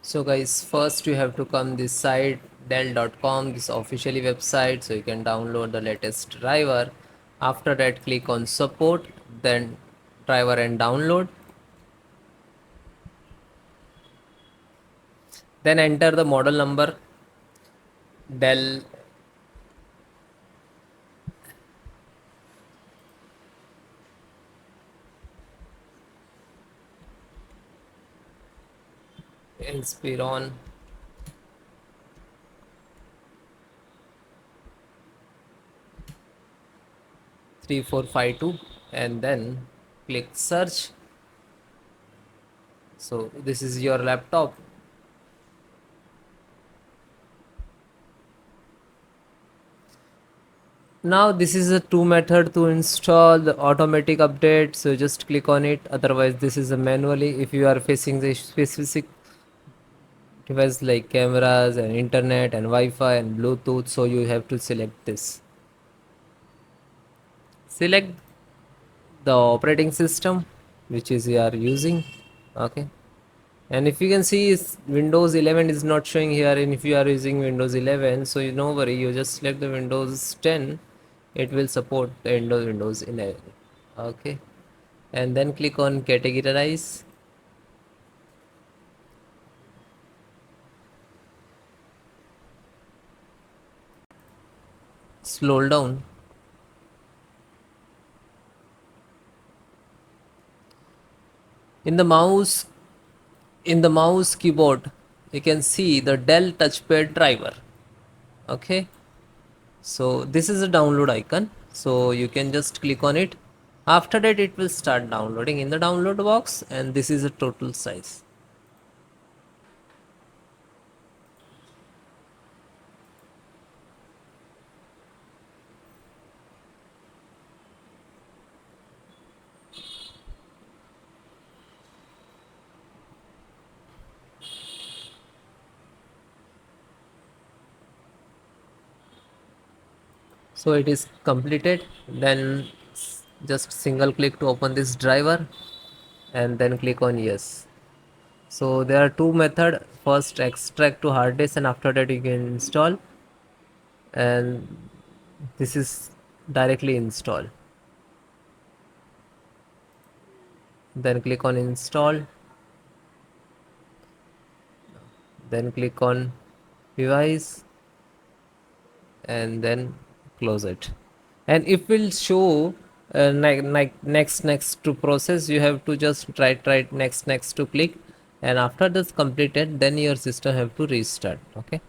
So guys, first you have to come this site dell.com, this officially website, so you can download the latest driver. After that, click on support, then driver and download, then enter the model number Dell Inspiron 3452 and then click search. So this is your laptop. Now this is a two method to install the automatic update, so just click on it. Otherwise this is a manually. If you are facing the specific device like cameras and internet and Wi-Fi and Bluetooth, so you have to select this. Select the operating system which is you are using. Okay, and if you can see Windows 11 is not showing here, and if you are using Windows 11, so you no worry, you just select the Windows 10. It will support the Windows 11. Okay, and then click on categorize. Scroll down. In the mouse keyboard, you can see the Dell Touchpad driver. Okay, so this is a download icon, so you can just click on it. After that it will start downloading in the download box, and this is a total size. So it is completed. Then just single click to open this driver and then click on yes. So there are two methods. First, extract to hard disk, and after that you can install, and this is directly install. Then click on install, then click on device, and then close it, and it will show next to process. You have to just try next to click, and after this completed, then your system have to restart. Okay.